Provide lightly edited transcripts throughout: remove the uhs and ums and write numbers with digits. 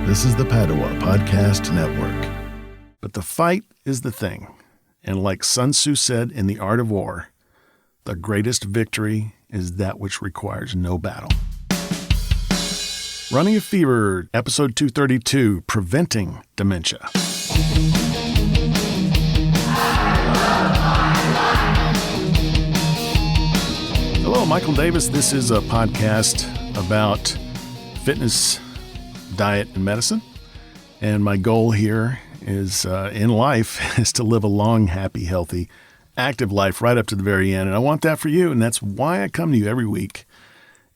This is the Padua Podcast Network. But the fight is the thing. And like Sun Tzu said in The Art of War, the greatest victory is that which requires no battle. Running a Fever, episode 232, Preventing Dementia. Hello, Michael Davis. This is a podcast about fitness, diet, and medicine. And my goal here is in life is to live a long, happy, healthy, active life right up to the very end. And I want that for you. And that's why I come to you every week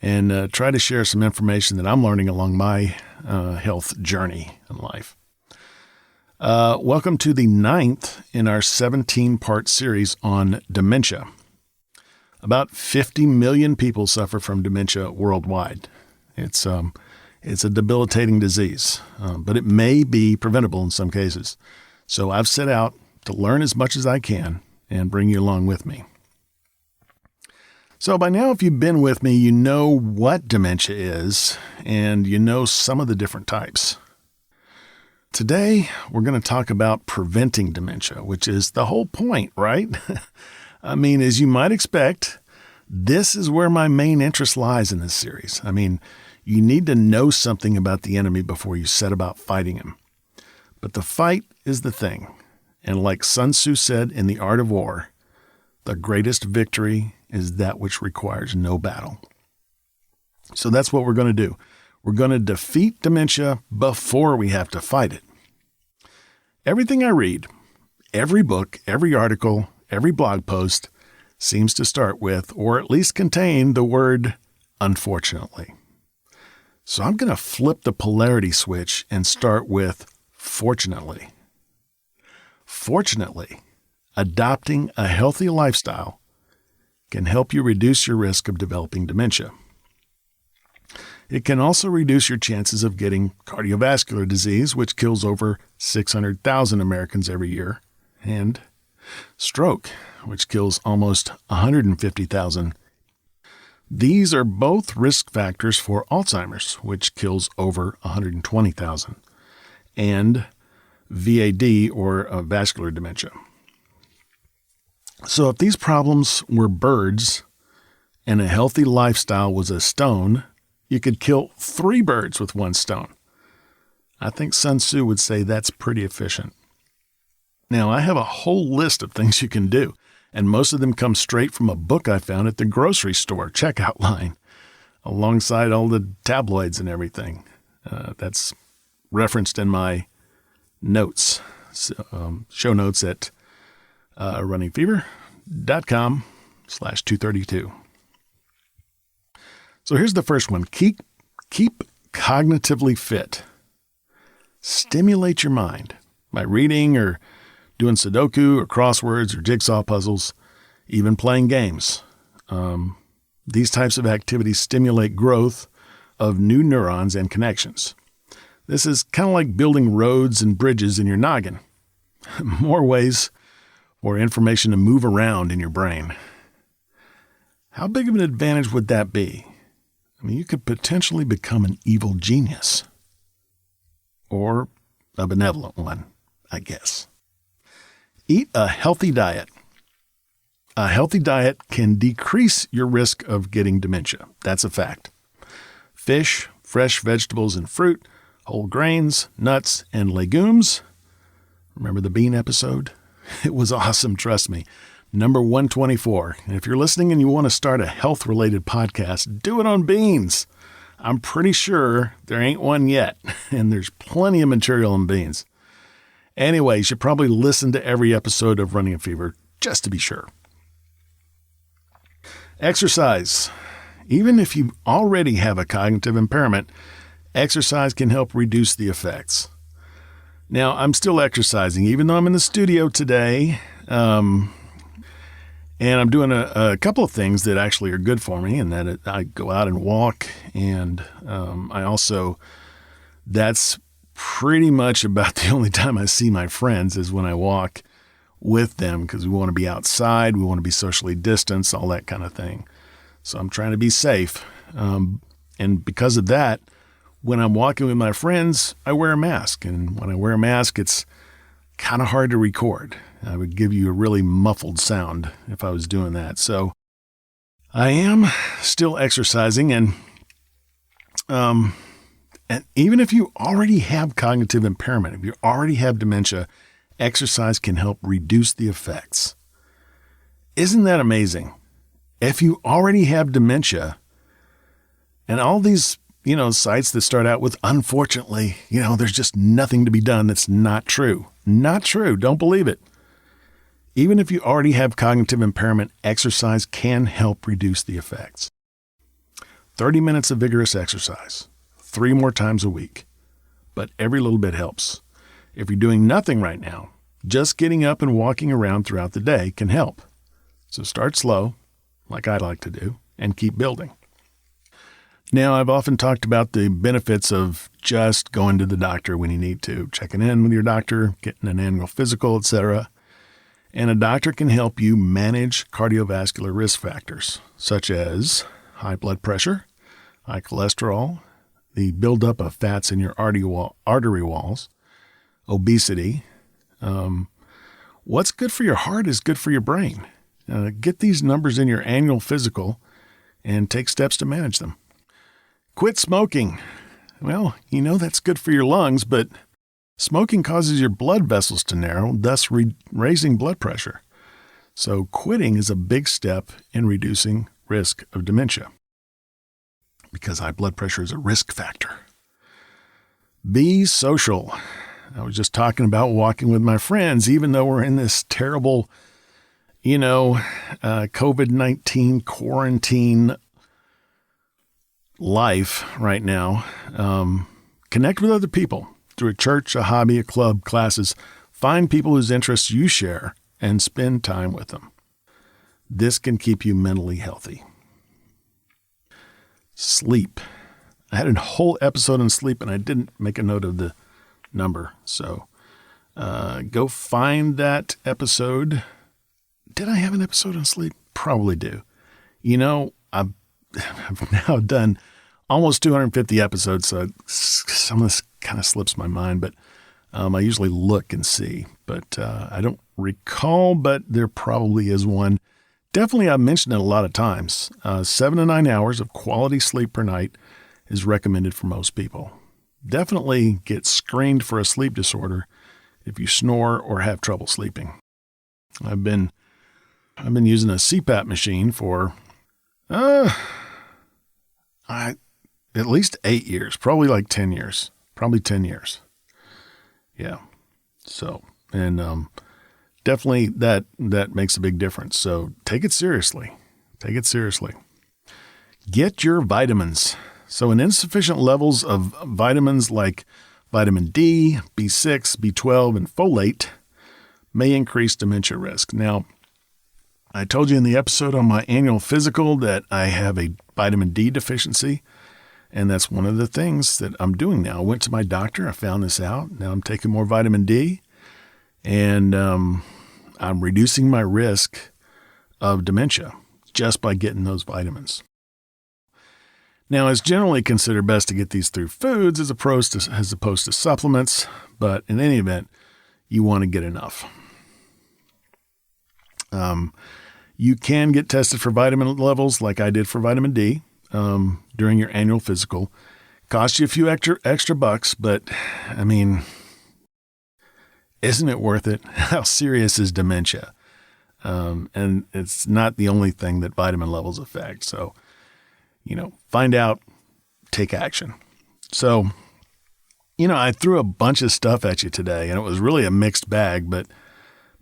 and try to share some information that I'm learning along my health journey in life. Welcome to the 9th in our 17-part series on dementia. About 50 million people suffer from dementia worldwide. It's a debilitating disease, but it may be preventable in some cases. So I've set out to learn as much as I can and bring you along with me. So by now, if you've been with me, you know what dementia is, and you know some of the different types. Today, we're going to talk about preventing dementia, which is the whole point, right? I mean, as you might expect, this is where my main interest lies in this series. I mean, you need to know something about the enemy before you set about fighting him. But the fight is the thing. And like Sun Tzu said in The Art of War, the greatest victory is that which requires no battle. So that's what we're going to do. We're going to defeat dementia before we have to fight it. Everything I read, every book, every article, every blog post seems to start with, or at least contain, the word unfortunately. So I'm going to flip the polarity switch and start with fortunately. Fortunately, adopting a healthy lifestyle can help you reduce your risk of developing dementia. It can also reduce your chances of getting cardiovascular disease, which kills over 600,000 Americans every year, and stroke, which kills almost 150,000. These are both risk factors for Alzheimer's, which kills over 120,000, and VAD, or vascular dementia. So if these problems were birds and a healthy lifestyle was a stone, you could kill 3 birds with 1 stone. I think Sun Tzu would say that's pretty efficient. Now, I have a whole list of things you can do, and most of them come straight from a book I found at the grocery store checkout line, alongside all the tabloids and everything. That's referenced in my notes, show notes at runningfever.com/232. So here's the first one. Keep cognitively fit. Stimulate your mind by reading or doing sudoku or crosswords or jigsaw puzzles, even playing games. These types of activities stimulate growth of new neurons and connections. This is kind of like building roads and bridges in your noggin. More ways for information to move around in your brain. How big of an advantage would that be? I mean, you could potentially become an evil genius. Or a benevolent one, I guess. Eat a healthy diet. A healthy diet can decrease your risk of getting dementia. That's a fact. Fish, fresh vegetables and fruit, whole grains, nuts, and legumes. Remember the bean episode? It was awesome, trust me. Number 124. And if you're listening and you want to start a health-related podcast, do it on beans. I'm pretty sure there ain't one yet, and there's plenty of material on beans. Anyway, you should probably listen to every episode of Running a Fever just to be sure. Exercise. Even if you already have a cognitive impairment, exercise can help reduce the effects. Now, I'm still exercising, even though I'm in the studio today, and I'm doing a couple of things that actually are good for me, and that I go out and walk, and I also, that's pretty much about the only time I see my friends is when I walk with them, because we want to be outside, we want to be socially distanced, all that kind of thing. So I'm trying to be safe. And because of that, When I'm walking with my friends, I wear a mask. And when I wear a mask, it's kind of hard to record. I would give you a really muffled sound if I was doing that. So I am still exercising, and even if you already have cognitive impairment, if you already have dementia, exercise can help reduce the effects. Isn't that amazing? If you already have dementia, and all these, sites that start out with, unfortunately, there's just nothing to be done, that's not true. Not true. Don't believe it. Even if you already have cognitive impairment, exercise can help reduce the effects. 30 minutes of vigorous exercise, 3 more times a week. But every little bit helps. If you're doing nothing right now, just getting up and walking around throughout the day can help. So start slow, like I like to do, and keep building. Now, I've often talked about the benefits of just going to the doctor when you need to, checking in with your doctor, getting an annual physical, etc. And a doctor can help you manage cardiovascular risk factors, such as high blood pressure, high cholesterol, the buildup of fats in your artery walls, obesity. What's good for your heart is good for your brain. Get these numbers in your annual physical and take steps to manage them. Quit smoking. Well, that's good for your lungs, but smoking causes your blood vessels to narrow, thus raising blood pressure. So quitting is a big step in reducing risk of dementia, because high blood pressure is a risk factor. Be social. I was just talking about walking with my friends, even though we're in this terrible, COVID-19 quarantine life right now. Connect with other people through a church, a hobby, a club, classes. Find people whose interests you share and spend time with them. This can keep you mentally healthy. Sleep. I had a whole episode on sleep, and I didn't make a note of the number. So go find that episode. Did I have an episode on sleep? Probably do. I've now done almost 250 episodes, so some of this kind of slips my mind, but I usually look and see. But I don't recall, but there probably is one. Definitely, I've mentioned it a lot of times. 7 to 9 hours of quality sleep per night is recommended for most people. Definitely get screened for a sleep disorder if you snore or have trouble sleeping. I've been using a CPAP machine for at least 8 years, probably like 10 years, probably 10 years. Yeah. So, and definitely that makes a big difference. So take it seriously. Take it seriously. Get your vitamins. So insufficient levels of vitamins like vitamin D, B6, B12, and folate may increase dementia risk. Now, I told you in the episode on my annual physical that I have a vitamin D deficiency, and that's one of the things that I'm doing now. I went to my doctor. I found this out. Now I'm taking more vitamin D, and I'm reducing my risk of dementia just by getting those vitamins. Now, it's generally considered best to get these through foods as opposed to supplements, but in any event, you want to get enough. You can get tested for vitamin levels like I did for vitamin D during your annual physical. Costs you a few extra bucks, but I mean, isn't it worth it? How serious is dementia? And it's not the only thing that vitamin levels affect. So, find out, take action. So, I threw a bunch of stuff at you today, and it was really a mixed bag, but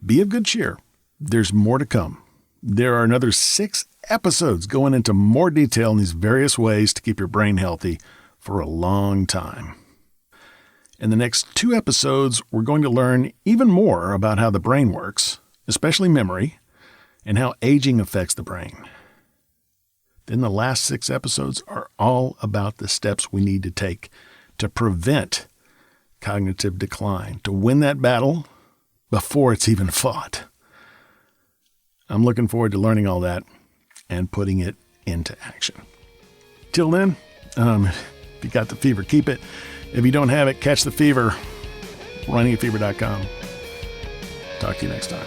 be of good cheer. There's more to come. There are another 6 episodes going into more detail in these various ways to keep your brain healthy for a long time. In the next 2 episodes, we're going to learn even more about how the brain works, especially memory, and how aging affects the brain. Then the last 6 episodes are all about the steps we need to take to prevent cognitive decline, to win that battle before it's even fought. I'm looking forward to learning all that and putting it into action. Till then, If you got the fever, keep it. If you don't have it, catch the fever. RunningAfever.com. Talk to you next time.